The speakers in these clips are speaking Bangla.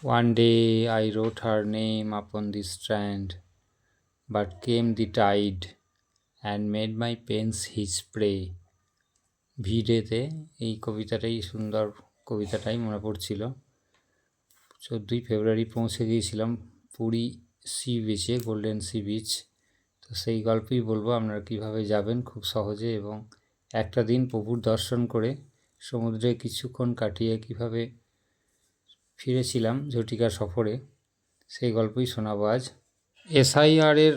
One day I wrote her name upon the strand, but came the tide and made my pens his prey. ভিড়েতে এই কবিতাটাই সুন্দর, কবিতাটাই মনে পড়ছিল। 14ই ফেব্রুয়ারি পৌঁছে গিয়েছিলাম পুরী সি বিচে, গোল্ডেন সি বিচ। তো সেই গল্পই বলবো, আপনারা কীভাবে যাবেন খুব সহজে এবং একটা দিন প্রভুর দর্শন করে সমুদ্রে কিছুক্ষণ কাটিয়ে কীভাবে ফিরেছিলাম ঝটিকা সফরে, সেই গল্পই শোনাবো আজ। এসআইআরের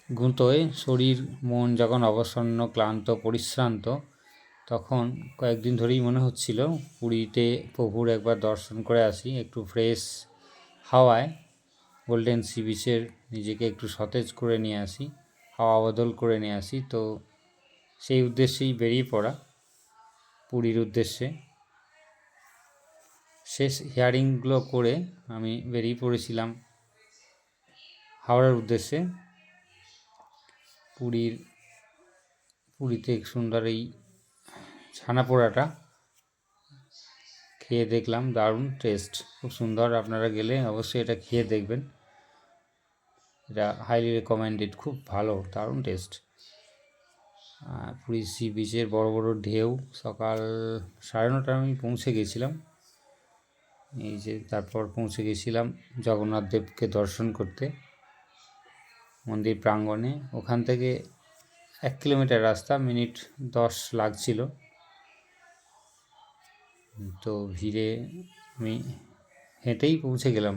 গুঁতোয় শরীর মন যখন অবসন্ন, ক্লান্ত, পরিশ্রান্ত, তখন কয়েকদিন ধরেই মনে হচ্ছিল পুরীতে প্রভুর একবার দর্শন করে আসি, একটু ফ্রেশ হাওয়ায় গোল্ডেন সি বিচের নিজেকে একটু সতেজ করে নিয়ে আসি, হাওয়া বদল করে নিয়ে আসি। তো সেই উদ্দেশ্যেই বেরিয়ে পড়া পুরীর উদ্দেশ্যে। শেষ হিয়ারিংগুলো করে আমি বেরিয়ে পড়েছিলাম হাওড়ার উদ্দেশ্যে। পুরীতে সুন্দর এই ছানা পোড়াটা খেয়ে দেখলাম, দারুণ টেস্ট, খুব সুন্দর। আপনারা গেলে অবশ্যই এটা খেয়ে দেখবেন, এটা হাইলি রেকমেন্ডেড, খুব ভালো, দারুণ টেস্ট। পুরী সি বিচের বড় বড় ঢেউ। সকাল 9:30 আমি পৌঁছে গেছিলাম। এই যে তারপর পৌঁছে গেছিলাম জগন্নাথ দেবকে দর্শন করতে মন্দির প্রাঙ্গণে। ওখান থেকে 1 কিলোমিটার রাস্তা, মিনিট 10 লাগছিল। তো ভিড়ে আমি হেঁটেই পৌঁছে গেলাম।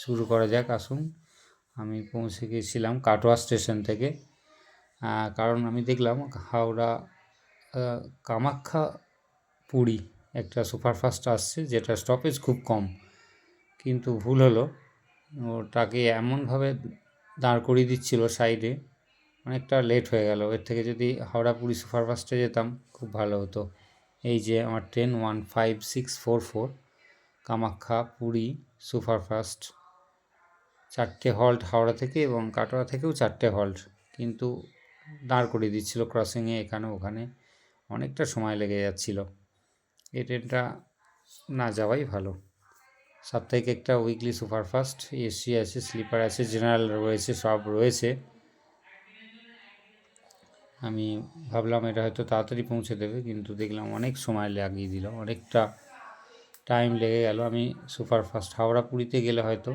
শুরু করা যাক, আসুন। আমি পৌঁছে গেছিলাম কাটোয়া স্টেশন থেকে, কারণ আমি দেখলাম হাওড়া কামাখ্যা পুরী একটা সুপারফাস্ট আসছে, যেটা স্টপেজ খুব কম, কিন্তু ভুল হলো, ওটাকে এমনভাবে দাঁড় করিয়ে দিচ্ছিল সাইডে, অনেকটা লেট হয়ে গেল। এর থেকে যদি হাওড়া পুরী সুপারফাস্টে যেতাম খুব ভালো হতো। এই যে আমার ট্রেন 15644 কামাখ্যা পুরী সুপারফাস্ট, 4টে হল্ট হাওড়া থেকে এবং কাটোয়া থেকেও 4টে হল্ট, কিন্তু দাঁড় করিয়ে দিচ্ছিল ক্রসিংয়ে, এখানে ওখানে, অনেকটা সময় লেগে যাচ্ছিল। এই ট্রেনটা না যাওয়াই ভালো। সাপ্তাহিক একটা উইকলি সুপারফাস্ট, এসি আছে, স্লিপার আছে, জেনারেল রয়েছে, সব রয়েছে। আমি ভাবলাম এটা হয়তো তাড়াতাড়ি পৌঁছে দেবে, কিন্তু দেখলাম অনেক সময় লাগিয়ে দিল, অনেকটা টাইম লেগে গেল। আমি সুপারফাস্ট হাওড়া পুরীতে গেলে হয়তো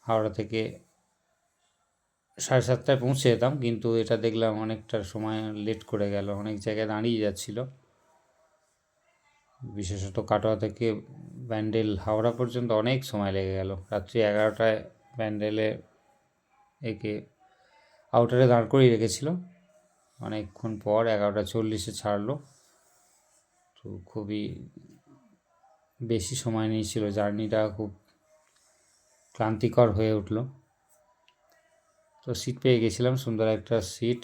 হাওড়া থেকে 7:30টায় পৌঁছে যেতাম, কিন্তু এটা দেখলাম অনেকটা সময় লেট করে গেল, অনেক জায়গায় দাঁড়িয়ে যাচ্ছিল। বিশেষত কাটোয়া থেকে ব্যান্ডেল হাওড়া পর্যন্ত অনেক সময় লেগে গেল। রাত্রি 11টায় ব্যান্ডেলে একে আউটারে দাঁড় করিয়ে রেখেছিল, অনেকক্ষণ পর 11:40 ছাড়লো। তো খুবই বেশি সময় নিয়েছিল, জার্নিটা খুব ক্লান্তিকর হয়ে উঠল। তো সিট পেয়ে গেছিলাম, সুন্দর একটা সিট।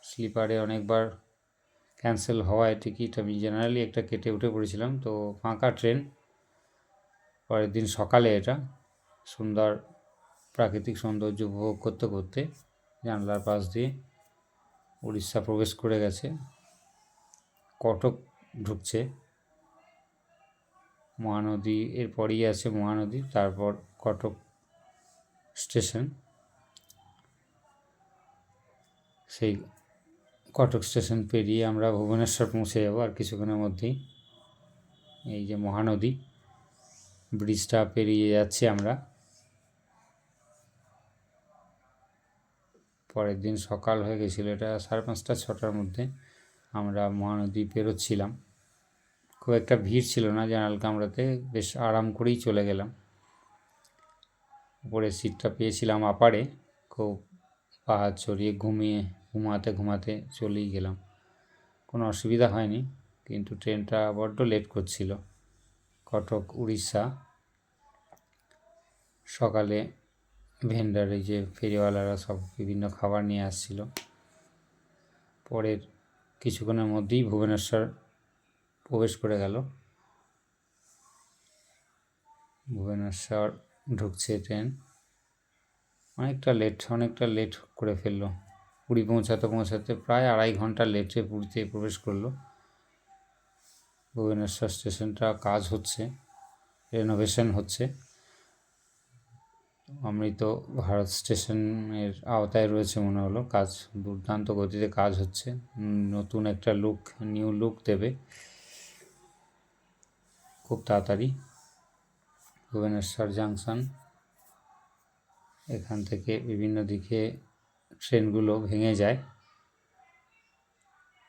স্লিপারে অনেকবার ক্যান্সেল হওয়ায় টিকিট আমি জেনারেলি একটা কেটে উঠে পড়েছিলাম। তো ফাঁকা ট্রেন। পরের দিন সকালে এটা সুন্দর প্রাকৃতিক সৌন্দর্য উপভোগ করতে করতে জানলার পাশ দিয়ে উড়িষ্যা প্রবেশ করে গেছে, কটক ঢুকছে। মহানদী এরপরই আছে, মহানদী, তারপর কটক স্টেশন। সেই কটক স্টেশন পেরিয়ে আমরা ভুবনেশ্বর পৌঁছে যাব আর কিছুক্ষণের মধ্যেই। এই যে মহানদী ব্রিজটা পেরিয়ে যাচ্ছি আমরা। পরের দিন সকাল হয়ে গেছিলো, এটা 5:30-6টার মধ্যে আমরা মহানদী পেরোচ্ছিলাম। খুব একটা ভিড় ছিল না জেনারেল কামরাতে, বেশ আরাম করেই চলে গেলাম। উপরে সিটটা পেয়েছিলাম আপারে, খুব পাহাড় চড়িয়ে ঘুমাতে ঘুমাতে চলেই গেলাম, কোনো অসুবিধা হয়নি। কিন্তু ট্রেনটা বড্ড লেট করছিল। কটক উড়িষ্যা। সকালে ভেন্ডার, এই যে ফেরিওয়ালারা সব বিভিন্ন খাবার নিয়ে আসছিল। পরের কিছুক্ষণের মধ্যেই ভুবনেশ্বর প্রবেশ করে গেল। ভুবনেশ্বর ঢুকছে ট্রেন, অনেকটা লেট করে ফেললো। পুরী পৌঁছাতে প্রায় 2.5 ঘন্টা লেটে পুরীতে প্রবেশ করলো। ভুবনেশ্বর স্টেশনটা কাজ হচ্ছে, রেনোভেশন হচ্ছে। অমৃত ভারত স্টেশনের আওতায় রয়েছে মনে হলো। কাজ দুর্দান্ত গতিতে কাজ হচ্ছে, নতুন একটা নিউ লুক দেবে খুব তাড়াতাড়ি। ভুবনেশ্বর জাংশন, এখান থেকে বিভিন্ন দিকে ট্রেনগুলো ভেঙে যায়।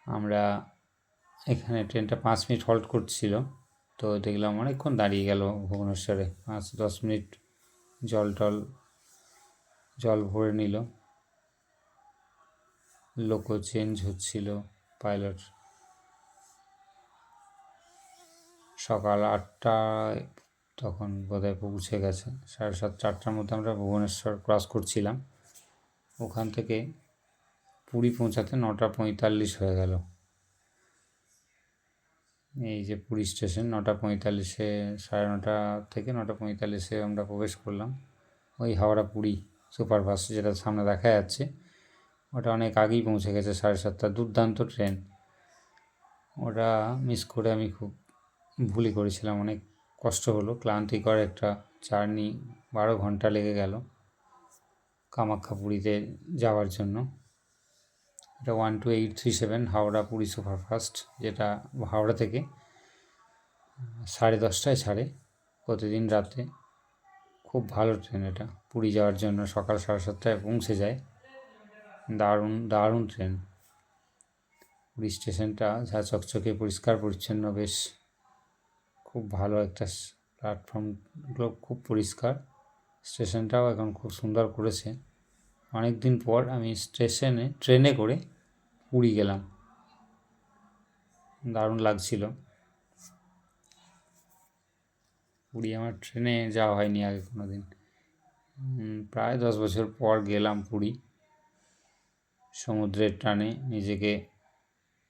আমরা এখানে ট্রেনটা 5 মিনিট হল্ট করছিল, তো দেখলাম অনেকক্ষণ দাঁড়িয়ে গেল ভুবনেশ্বরে। 5-10 মিনিট জল ভরে নিল। লোকো চেঞ্জ হচ্ছিল, পাইলট। সকাল 8টায় তখন বোধহয় পৌঁছে গেছে। 7:30-8টার মধ্যে আমরা ভুবনেশ্বর ক্রস করছিলাম। ওখান থেকে পুরী পৌঁছাতে 9:45 হয়ে গেল। এই যে পুরী স্টেশন, 9:45-এ, 9:30 থেকে 9:45-এ আমরা প্রবেশ করলাম। ওই হাওড়া পুরী সুপারফাস্ট যেটা সামনে দেখা যাচ্ছে, ওটা অনেক আগেই পৌঁছে গেছে, 7:30। দুর্দান্ত ট্রেন। ওটা মিস করে আমি খুব ভুলই করেছিলাম, অনেক কষ্ট হলো। ক্লান্তিকর একটা জার্নি, 12 ঘন্টা লেগে গেল কামাখ্যা পুরীতে যাওয়ার জন্য। এটা 12837 হাওড়া পুরী সুপারফাস্ট, যেটা হাওড়া থেকে 10:30টায় ছাড়ে প্রতিদিন রাতে। খুব ভালো ট্রেন এটা, পুরী যাওয়ার জন্য সকাল 7:30টায় পৌঁছে যায়। দারুণ ট্রেন। পুরী স্টেশনটা যা চকচকে পরিষ্কার পরিচ্ছন্ন, বেশ খুব ভালো একটা প্ল্যাটফর্মগুলো খুব পরিষ্কার। স্টেশনটাও এখন খুব সুন্দর করেছে। অনেক দিন পর আমি ট্রেনে করে পুরী গেলাম, দারুণ লাগছিল। পুরী আমার ট্রেনে যাওয়া হয়নি আগে কোনো দিন। প্রায় 10 বছর পর গেলাম পুরী। সমুদ্রের টানে নিজেকে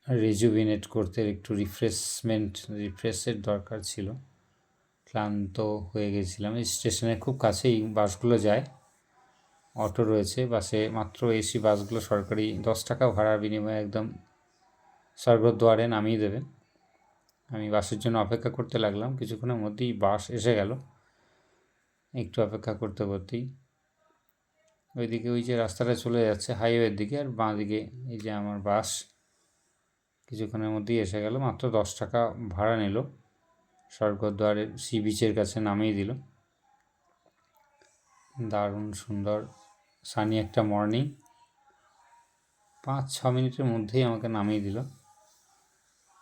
রিজুভিনেট করতে, একটু রিফ্রেশের দরকার ছিল। ক্লান্ত হয়ে গেছিলাম। এই স্টেশনের খুব কাছেই বাসগুলো যায়, অটো রয়েছে। বাসে মাত্র এসি বাসগুলো সরকারি 10 টাকা ভাড়ার বিনিময়ে একদম স্বর্গদ্বারে নামিয়ে দেবে। আমি বাসের জন্য অপেক্ষা করতে লাগলাম, কিছুক্ষণের মধ্যেই বাস এসে গেল। একটু অপেক্ষা করতে করতেই ওইদিকে ওই যে রাস্তাটা চলে যাচ্ছে হাইওয়ের দিকে, আর বাঁ দিকে এই যে আমার বাস, কিছুক্ষণের মধ্যেই এসে গেল। মাত্র 10 টাকা ভাড়া নিল, স্বর্গদ্বারের সি বিচের কাছে নামিয়ে দিল। দারুণ সুন্দর সানি একটা মর্নিং, 5-6 মিনিটের মধ্যেই আমাকে নামিয়ে দিল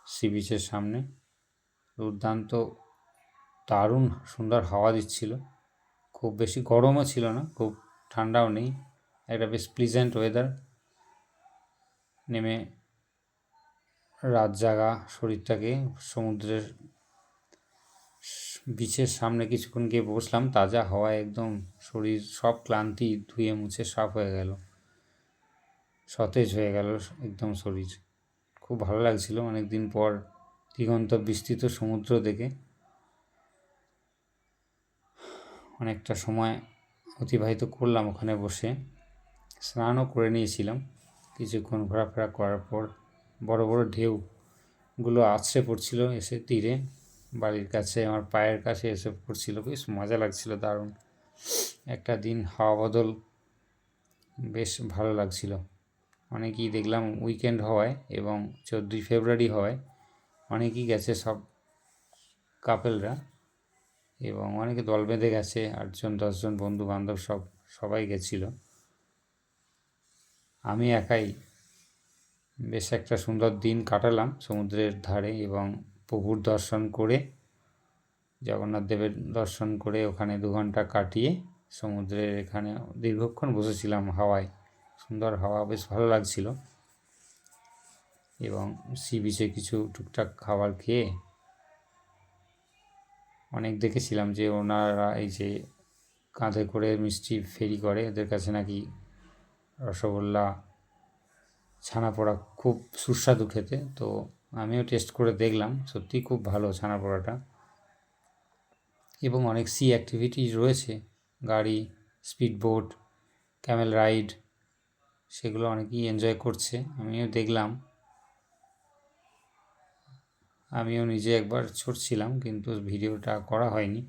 সি বিচের সামনে। দুর্দান্ত দারুণ সুন্দর হাওয়া দিচ্ছিল, খুব বেশি গরমও ছিল না, খুব ঠান্ডাও নেই, একটা বেশ প্লিজেন্ট ওয়েদার। নেমে রাত জাগা শরীরটাকে সমুদ্রের বিচের সামনে কিছুক্ষণ গিয়ে বসলাম। তাজা হাওয়ায় একদম শরীর সব ক্লান্তি ধুয়ে মুছে সাফ হয়ে গেল, সতেজ হয়ে গেল একদম শরীর। খুব ভালো লাগছিল অনেক দিন পর দিগন্ত বিস্তৃত সমুদ্র দেখে। অনেকটা সময় অতিবাহিত করলাম ওখানে বসে, স্নানও করে নিয়েছিলাম। কিছুক্ষণ ঘোরাফেরা করার পর বড় বড় ঢেউগুলো আছড়ে পড়ছিল এসে তীরে, বাড়ির কাছে আমার পায়ের কাছে এসে পড়ছিল। বেশ মজা লাগছিল, দারুণ একটা দিন। হাওয়া বদল বেশ ভালো লাগছিল। অনেকেই দেখলাম উইকেন্ড হওয়ায় এবং 14ই ফেব্রুয়ারি হওয়ায় অনেকেই গেছে, সব কাপেলরা, এবং অনেকে দল বেঁধে গেছে, 8-10 জন বন্ধু বান্ধব সবাই গেছিল। আমি একাই বেশ একটা সুন্দর দিন কাটালাম সমুদ্রের ধারে, এবং প্রভুর দর্শন করে, জগন্নাথ দেবের দর্শন করে ওখানে 2 ঘন্টা কাটিয়ে সমুদ্রের এখানে দীর্ঘক্ষণ বসেছিলাম হাওয়ায়। সুন্দর হাওয়া, বেশ ভালো লাগছিল। এবং সি বিচে কিছু টুকটাক খাবার খেয়ে অনেক দেখেছিলাম যে ওনারা এই যে কাঁধে করে মিষ্টি ফেরি করে, এদের কাছে নাকি রসগোল্লা, ছানাপোড়া খুব সুস্বাদু খেতে। তো আমিও টেস্ট করে দেখলাম, সত্যি খুব ভালো ছানাপোড়াটা। এবং অনেক সি অ্যাক্টিভিটি রয়েছে, গাড়ি, স্পিড বোট, ক্যামেল রাইড, সেগুলো অনেকেই এনজয় করছে, আমিও দেখলাম। আমিও নিজে একবার ছুটছিলাম, কিন্তু ভিডিওটা করা হয়নি।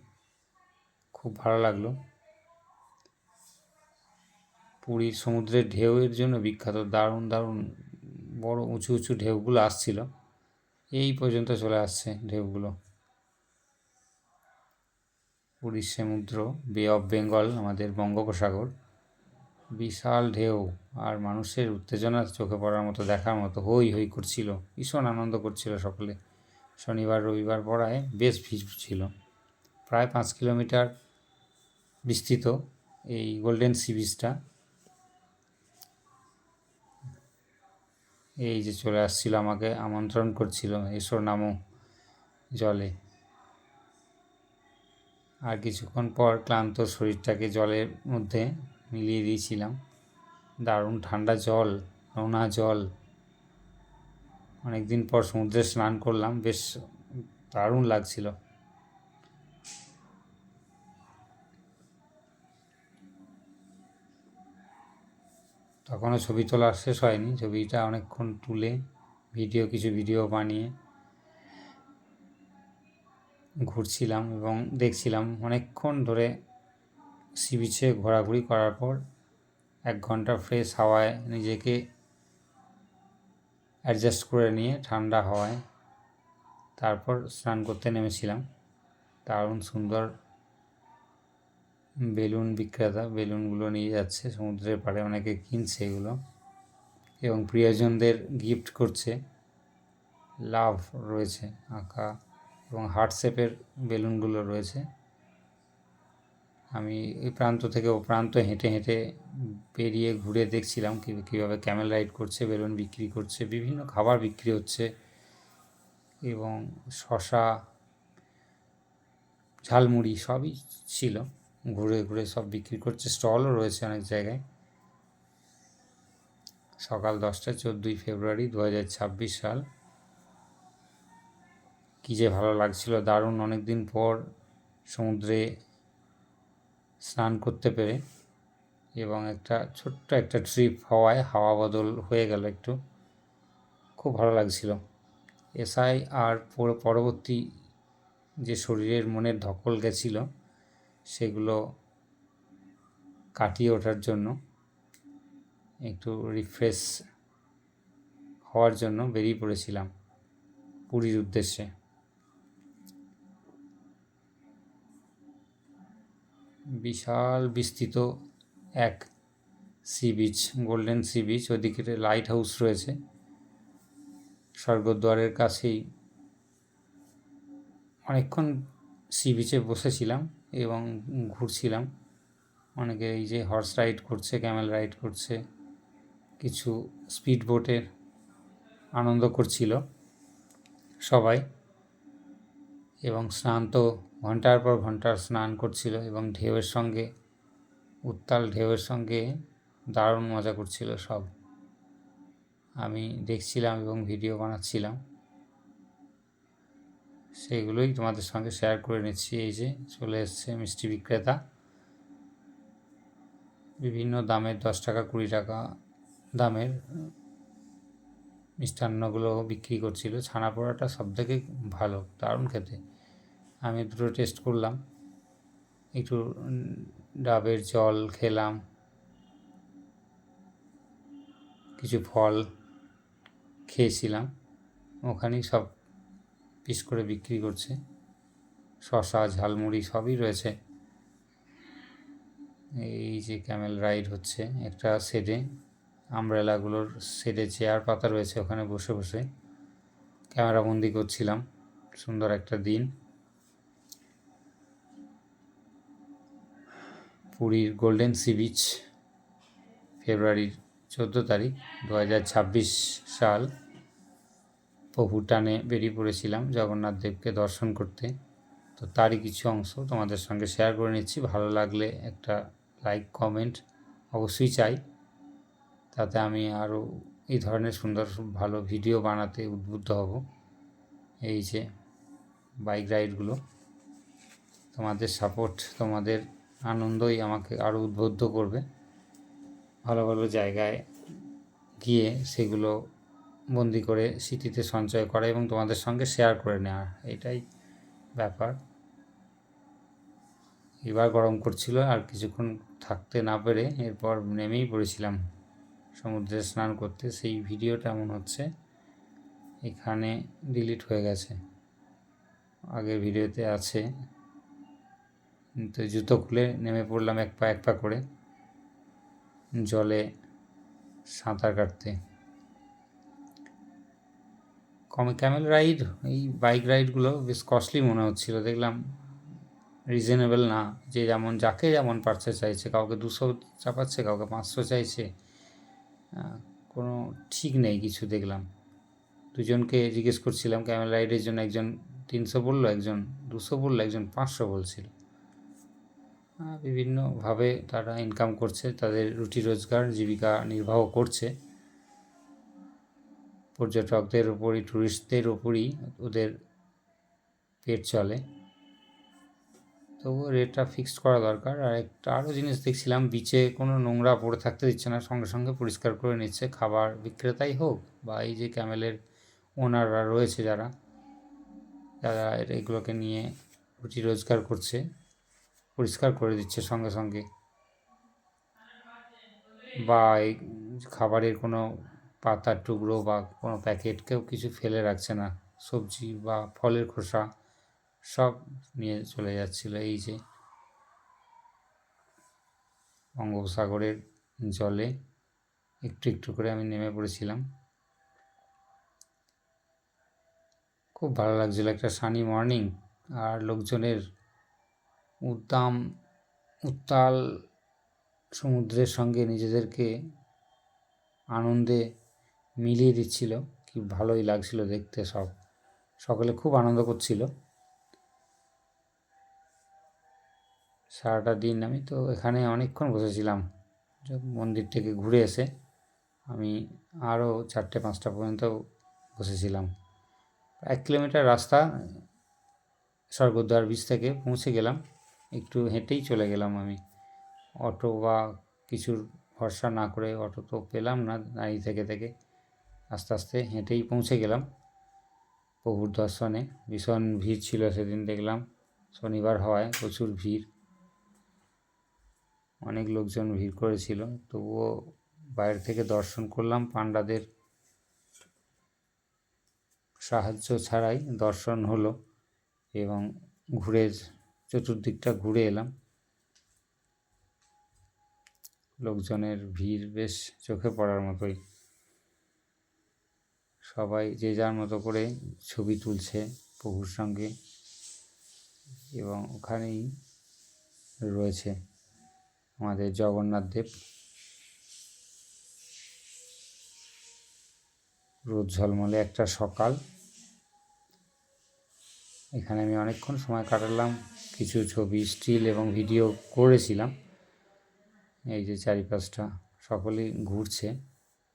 খুব ভালো লাগলো। পুরীর সমুদ্রের ঢেউয়ের জন্য বিখ্যাত। দারুণ দারুণ বড় উঁচু উঁচু ঢেউগুলো আসছিল, এই পর্যন্ত চলে আসছে ঢেউগুলো। পুরীর সমুদ্র, বে অফ বেঙ্গল, আমাদের বঙ্গোপসাগর, বিশাল ঢেউ আর মানুষের উত্তেজনা চোখে পড়ার মতো, দেখার মতো। হই হই করছিল, ভীষণ আনন্দ করছিল সকলে। শনিবার রবিবার পড়ায় বেশ ভিড় ছিল। প্রায় 5 কিলোমিটার বিস্তৃত এই গোল্ডেন সি বিচটা। এই যে চলে আসছিল, আমাকে আমন্ত্রণ করছিল, এসো নামো জলে। আর কিছুক্ষণ পর ক্লান্ত শরীরটাকে জলের মধ্যে মিলিয়ে দিয়েছিলাম। দারুণ ঠান্ডা জল, নোনা জল। অনেকদিন পর সমুদ্রে স্নান করলাম, বেশ দারুণ লাগছিল। তখনও ছবি তোলা শেষ হয়নি, ছবিটা অনেকক্ষণ তুলে কিছু ভিডিও বানিয়ে ঘুরছিলাম এবং দেখছিলাম। অনেকক্ষণ ধরে সি বিচে ঘোরাঘুরি করার পর 1 ঘন্টা ফ্রেশ হাওয়ায় নিজেকে অ্যাডজাস্ট করে নিয়ে ঠান্ডা হাওয়ায় তারপর স্নান করতে নেমেছিলাম। দারুণ সুন্দর বেলুন বিক্রেতা বেলুনগুলো নিয়ে যাচ্ছে সমুদ্রের পাড়ে, অনেকে কিনছে এগুলো এবং প্রিয়জনদের গিফট করছে। লাভ রয়েছে আঁকা এবং হার্ট শেপের বেলুনগুলো রয়েছে। আমি এই প্রান্ত থেকে ও প্রান্ত হেঁটে হেঁটে পেরিয়ে ঘুরে দেখছিলাম কীভাবে ক্যামেল রাইড করছে, বেলুন বিক্রি করছে, বিভিন্ন খাবার বিক্রি হচ্ছে এবং শশা, ঝালমুড়ি সবই ছিল। ঘুরে ঘুরে সব বিক্রি করছে, স্টলও রয়েছে অনেক জায়গায়। সকাল 10টা, 14ই ফেব্রুয়ারি 2026 সাল। কী যে ভালো লাগছিল, দারুণ। অনেক দিন পর সমুদ্রে স্নান করতে পেরে এবং ছোট্ট একটা ট্রিপ হওয়ায় হাওয়া বদল হয়ে গেল একটু, খুব ভালো লাগছিল। এসআই আর পরবর্তী যে শরীরের মনের ধকল গেছিল, সেগুলো কাটিয়ে ওঠার জন্য, একটু রিফ্রেশ হওয়ার জন্য বেরিয়ে পড়েছিলাম পুরীর উদ্দেশ্যে। বিশাল বিস্তৃত এক sea beach, golden sea beach. ওদিকে লাইট হাউস রয়েছে স্বর্গদ্বারের কাছেই। অনেকক্ষণ সি বিচে বসেছিলাম এবং ঘুরছিলাম। অনেকে এই যে হর্স রাইড করছে, ক্যামেল রাইড করছে, কিছু স্পিড বোটের আনন্দ করছিল সবাই এবং স্নান তো ঘন্টার পর ঘন্টা স্নান করছিল এবং ঢেউয়ের সঙ্গে, উত্তাল ঢেউয়ের সঙ্গে দারুণ মজা করছিল সব। আমি দেখছিলাম এবং ভিডিও বানাচ্ছিলাম, সেইগুলোই তোমাদের সঙ্গে শেয়ার করে নিচ্ছি। এই যে চলে এসছে মিষ্টি বিক্রেতা, বিভিন্ন দামের, 10 টাকা 20 টাকা দামের মিষ্টান্নগুলো বিক্রি করছিল। ছানা পোড়াটা সবথেকে ভালো, দারুণ খেতে। আমি দুটো টেস্ট করলাম, একটু ডাবের জল খেলাম, কিছু ফল খেয়েছিলাম। ওখানেই সব পিস করে বিক্রি করছে, শশা, ঝালমুড়ি সবই রয়েছে। এই যে ক্যামেল রাইড হচ্ছে একটা শেডে, আমব্রেলাগুলোর শেডে চেয়ার পাতা রয়েছে, ওখানে বসে বসে ক্যামেরাবন্দি করছিলাম। সুন্দর একটা দিন। পুরীর গোল্ডেন সি বিচ, ফেব্রুয়ারির 14 তারিখ 2026 সাল। প্রভুর টানে বেরিয়ে পড়েছিলাম জগন্নাথ দেবকে দর্শন করতে। তো তারই কিছু অংশ তোমাদের সঙ্গে শেয়ার করে নিচ্ছি। ভালো লাগলে একটা লাইক কমেন্ট অবশ্যই চাই, তাতে আমি আরও এই ধরনের সুন্দর ভালো ভিডিও বানাতে উদ্বুদ্ধ হব। এই যে বাইক রাইডগুলো, তোমাদের সাপোর্ট, তোমাদের আনন্দই আমাকে আরও উদ্বুদ্ধ করবে ভালো ভালো জায়গায় গিয়ে সেগুলো বন্দি করে স্মৃতিতে সঞ্চয় করা এবং তোমাদের সঙ্গে শেয়ার করে নেওয়া, এটাই ব্যাপার। এবার গরম করছিল আর কিছুক্ষণ থাকতে না পেরে এরপর নেমেই পড়েছিলাম সমুদ্রে স্নান করতে। সেই ভিডিওটা এমন হচ্ছে এখানে ডিলিট হয়ে গেছে, আগের ভিডিওতে আছে। তো জুতো খুলে নেমে পড়লাম এক পা করে জলে সাঁতার কাটতে। ক্যামেল রাইড, এই বাইক রাইডগুলো বেশ কস্টলি মনে হচ্ছিল, দেখলাম রিজনেবল না, যে যেমন যাকে যেমন পারছে চাইছে, কাউকে 200 চাপাচ্ছে, কাউকে 500 চাইছে, কোনো ঠিক নেই কিছু। দেখলাম দুজনকে জিজ্ঞেস করছিলাম ক্যামেল রাইডের জন্য, একজন 300 বললো, একজন 200 বললো, একজন 500 বলছিল। বিভিন্নভাবে তারা ইনকাম করছে, তাদের রুটি রোজগার জীবিকা নির্বাহ করছে। পর্যটকদের ওপরই, ট্যুরিস্টদের ওপরই ওদের পেট চলে। তবুও রেটটা ফিক্সড করা দরকার। আর একটা আরও জিনিস দেখছিলাম, বিচে কোনো নোংরা পড়ে থাকতে দিচ্ছে না, সঙ্গে সঙ্গে পরিষ্কার করে নিচ্ছে। খাবার বিক্রেতাই হোক বা এই যে ক্যামেলের ওনাররা রয়েছে যারা এগুলোকে নিয়ে রুটি রোজগার করছে, পরিষ্কার করে দিচ্ছে সঙ্গে সঙ্গে। বা এই খাবারের কোনো পাতার টুকরো বা কোনো প্যাকেট কেউ কিছু ফেলে রাখছে না, সবজি বা ফলের খোসা সব নিয়ে চলে যাচ্ছিলো। এই যে বঙ্গোপসাগরের জলে একটু একটু করে আমি নেমে পড়েছিলাম, খুব ভালো লাগছিলো। একটা সানি মর্নিং, আর লোকজনের উত্তাল সমুদ্রের সঙ্গে নিজেদেরকে আনন্দে মিলিয়ে দিচ্ছিল, কি ভালোই লাগছিল দেখতে। সকলে খুব আনন্দ করছিল। সারাটা দিন আমি তো এখানে অনেকক্ষণ বসেছিলাম। মন্দির থেকে ঘুরে এসে আমি আরও 4টে-5টা পর্যন্ত বসেছিলাম। 1 কিলোমিটার রাস্তা স্বর্গদ্বার বিচ থেকে পৌঁছে গেলাম, একটু হেঁটেই চলে গেলাম আমি। অটো বা কিছুর ভরসা না করে, অটো তো পেলাম না দাঁড়িয়ে থেকে আস্তে আস্তে হেঁটেই পৌঁছে গেলাম প্রভুর দর্শনে। ভীষণ ভিড় ছিল সেদিন, দেখলাম শনিবার হওয়ায় প্রচুর ভিড়, অনেক লোকজন ভিড় করেছিল। তবুও বাইরে থেকে দর্শন করলাম, পান্ডাদের সাহায্য ছাড়াই দর্শন হলো এবং চতুর্দিকটা ঘুরে এলাম। লোকজনের ভিড় বেশ চোখে পড়ার মতোই, সবাই যে যার মতো করে ছবি তুলছে প্রভুর সঙ্গে। এবং ওখানেই রয়েছে আমাদের জগন্নাথ দেব, রোদ ঝলমলে একটা সকাল। এখানে আমি অনেকক্ষণ সময় কাটালাম, কিছু ছবি, স্টিল এবং ভিডিও করেছিলাম। এই যে চারিপাশটা সকলেই ঘুরছে,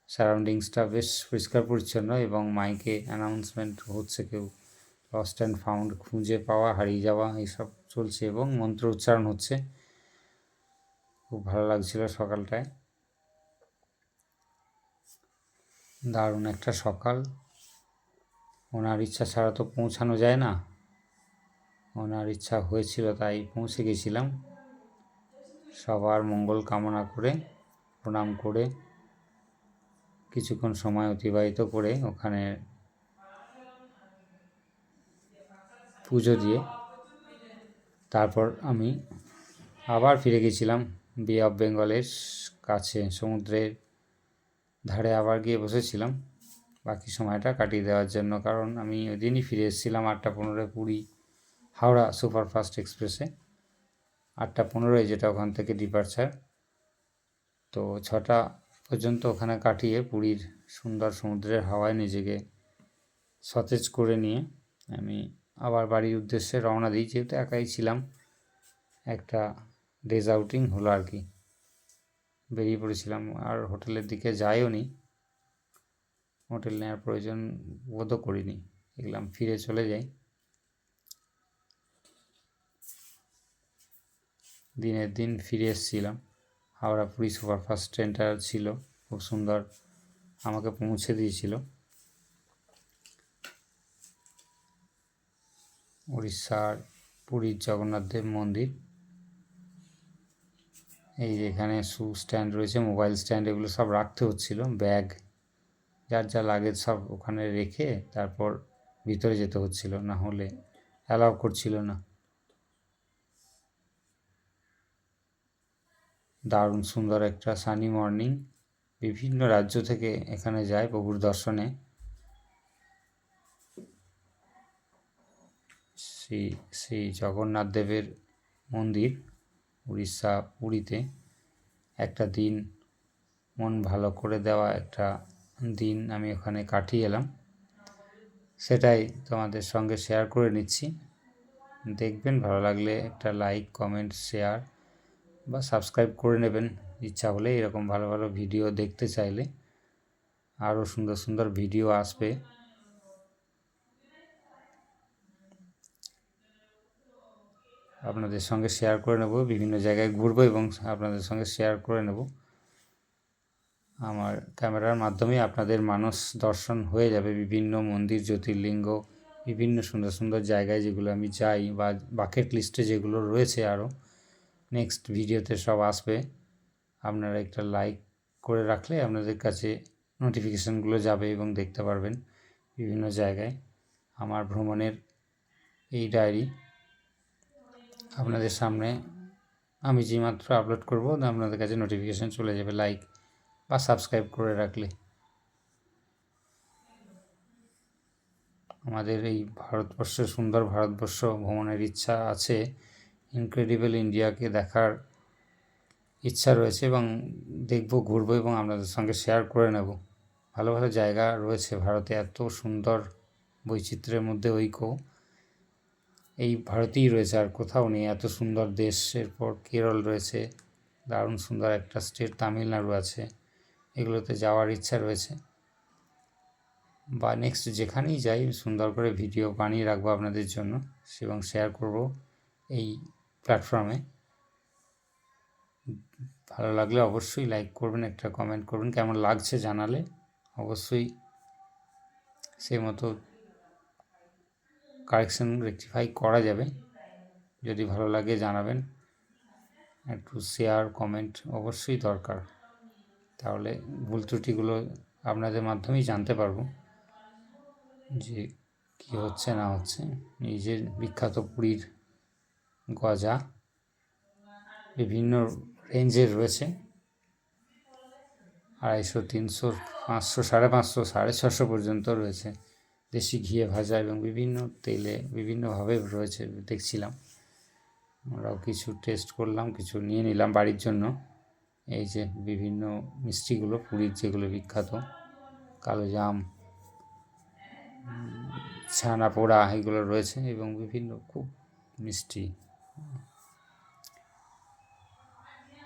সারাউন্ডিংসটা বেশ পরিষ্কার পরিচ্ছন্ন এবং মাইকে অ্যানাউন্সমেন্ট হচ্ছে, কেউ লস্ট অ্যান্ড ফাউন্ড, খুঁজে পাওয়া, হারিয়ে যাওয়া, এইসব চলছে এবং মন্ত্র উচ্চারণ হচ্ছে। খুব ভালো লাগছিল সকালটায়, দারুণ একটা সকাল। ওনার ইচ্ছা ছাড়া তো পৌঁছানো যায় না, ওনার ইচ্ছা হয়েছিল তাই পৌঁছে গেছিলাম। সবার মঙ্গল কামনা করে, প্রণাম করে, কিছুক্ষণ সময় অতিবাহিত করে ওখানে পুজো দিয়ে তারপর আমি আবার ফিরে গেছিলাম বে অফ বেঙ্গলের কাছে, সমুদ্রের ধারে আবার গিয়ে বসেছিলাম বাকি সময়টা কাটিয়ে দেওয়ার জন্য। কারণ আমি ওই দিনই ফিরে এসেছিলাম 8টা 15 পুরী হাওড়া সুপারফাস্ট এক্সপ্রেসে, 8টা 15, যেটা ওখান থেকে ডিপারচার। তো 6টা পর্যন্ত ওখানে কাটিয়ে পুরীর সুন্দর সমুদ্রের হাওয়ায় নিজেকে সতেজ করে নিয়ে আমি আবার বাড়ির উদ্দেশ্যে রওনা দিই। যেহেতু একাই ছিলাম, একটা ডেজ আউটিং হলো আর কি, বেরিয়ে পড়েছিলাম। আর হোটেলের দিকে যাইও নি, হোটেল নেওয়ার প্রয়োজন বোধও করিনি, দেখলাম ফিরে চলে যাই। দিনের দিন ফিরে এসেছিলাম। হাওড়া পুরী সুপারফাস্ট ট্রেনটা ছিল খুব সুন্দর, আমাকে পৌঁছে দিয়েছিল। উড়িষ্যার পুরীর জগন্নাথ দেব মন্দির। এই যেখানে শু স্ট্যান্ড রয়েছে, মোবাইল স্ট্যান্ড, এগুলো সব রাখতে হচ্ছিল, ব্যাগ যার যা লাগেজ সব ওখানে রেখে তারপর ভিতরে যেতে হচ্ছিল, না হলে অ্যালাউ করছিল না। দারুণ সুন্দর একটা সানি মর্নিং। বিভিন্ন রাজ্য থেকে এখানে যায় প্রভুর দর্শনে। শ্রী জগন্নাথ দেবের মন্দির উড়িষ্যা পুরীতে। একটা দিন মন ভালো করে দেওয়া একটা দিন আমি ওখানে কাটিয়ে এলাম, সেটাই তোমাদের সঙ্গে শেয়ার করে নিচ্ছি। দেখবেন, ভালো লাগলে একটা লাইক, কমেন্ট, শেয়ার বা সাবস্ক্রাইব করে নেবেন ইচ্ছা হলে। এরকম ভালো ভালো ভিডিও দেখতে চাইলে আরও সুন্দর সুন্দর ভিডিও আসবে। আপনাদের সঙ্গে শেয়ার করে নেব, বিভিন্ন জায়গায় ঘুরবো এবং আপনাদের সঙ্গে শেয়ার করে নেব। আমার ক্যামেরার মাধ্যমে আপনাদের মানস দর্শন হয়ে যাবে বিভিন্ন মন্দির, জ্যোতির্লিঙ্গ, বিভিন্ন সুন্দর সুন্দর জায়গায় যেগুলো আমি যাই বা বাকেট লিস্টে যেগুলো রয়েছে আরও নেক্সট ভিডিওতে সব আসবে। আপনারা একটা লাইক করে রাখলে আপনাদের কাছে নোটিফিকেশানগুলো যাবে এবং দেখতে পারবেন বিভিন্ন জায়গায় আমার ভ্রমণের এই ডায়েরি আপনাদের সামনে আমি যেমাত্র আপলোড করব আপনাদের কাছে নোটিফিকেশান চলে যাবে লাইক বা সাবস্ক্রাইব করে রাখলে। আমাদের এই ভারতবর্ষ, সুন্দর ভারতবর্ষ ভ্রমণের ইচ্ছা আছে, ইনক্রেডিবল ইন্ডিয়াকে দেখার ইচ্ছা রয়েছে এবং দেখব, ঘুরবো এবং আপনাদের সঙ্গে শেয়ার করে নেব। ভালো ভালো জায়গা রয়েছে ভারতে, এত সুন্দর বৈচিত্র্যের মধ্যে ঐক্য এই ভারতেই রয়েছে, আর কোথাও নেই এত সুন্দর দেশ। এরপর কেরল রয়েছে, দারুণ সুন্দর একটা স্টেট, তামিলনাড়ু আছে, এগুলোতে যাওয়ার ইচ্ছা রয়েছে। বা নেক্সট যেখানেই যাই সুন্দর করে ভিডিও বানিয়ে রাখবো আপনাদের জন্য এবং শেয়ার করব এই প্ল্যাটফর্মে। ভালো লাগলে অবশ্যই লাইক করবেন, একটা কমেন্ট করবেন, কেমন লাগছে জানালে অবশ্যই সেই মতো কারেকশন রেকটিফাই করা যাবে। যদি ভালো লাগে জানাবেন, একটু শেয়ার কমেন্ট অবশ্যই দরকার, তাহলে ভুল ত্রুটিগুলো আপনাদের মাধ্যমেই জানতে পারবো যে কী হচ্ছে না হচ্ছে। এই যে বিখ্যাত পুরীর গজা বিভিন্ন রেঞ্জের রয়েছে, 250, 300, 500, 550, 650 পর্যন্ত রয়েছে। দেশি ঘিয়ে ভাজা এবং বিভিন্ন তেলে বিভিন্নভাবে রয়েছে দেখছিলাম। আমরাও কিছু টেস্ট করলাম, কিছু নিয়ে নিলাম বাড়ির জন্য। এই যে বিভিন্ন মিষ্টিগুলো পুরীর যেগুলো বিখ্যাত, কালোজাম, ছানা পোড়া, এগুলো রয়েছে এবং বিভিন্ন খুব মিষ্টি,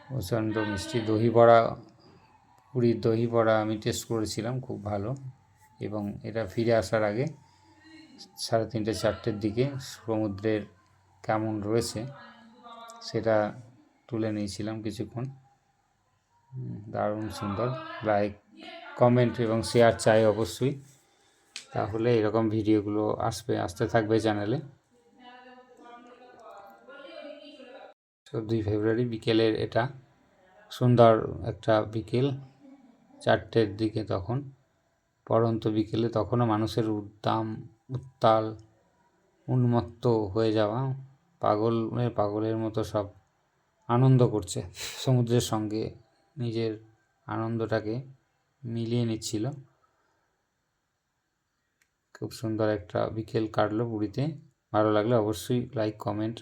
প্রচণ্ড মিষ্টি। দই বড়া, পুরীর দই বড়া আমি টেস্ট করেছিলাম, খুব ভালো। এবং এটা ফিরে আসার আগে 3:30, 4টের দিকে সমুদ্রের কেমন রয়েছে সেটা তুলে নিয়েছিলাম কিছুক্ষণ। দারুণ সুন্দর। লাইক, কমেন্ট এবং শেয়ার চাই অবশ্যই, তাহলে এরকম ভিডিওগুলো আসতে থাকবে চ্যানেলে। 14ই ফেব্রুয়ারি বিকেলের এটা সুন্দর একটা বিকেল, 4টের দিকে, তখন পড়ন্ত বিকেলে, তখনও মানুষের উত্তাল উন্মত্ত হয়ে যাওয়া, পাগলের মতো সব আনন্দ করছে, সমুদ্রের সঙ্গে নিজের আনন্দটাকে মিলিয়ে নিচ্ছিল। খুব সুন্দর একটা বিকেল কাটলো পুরীতে। ভালো লাগলে অবশ্যই লাইক কমেন্ট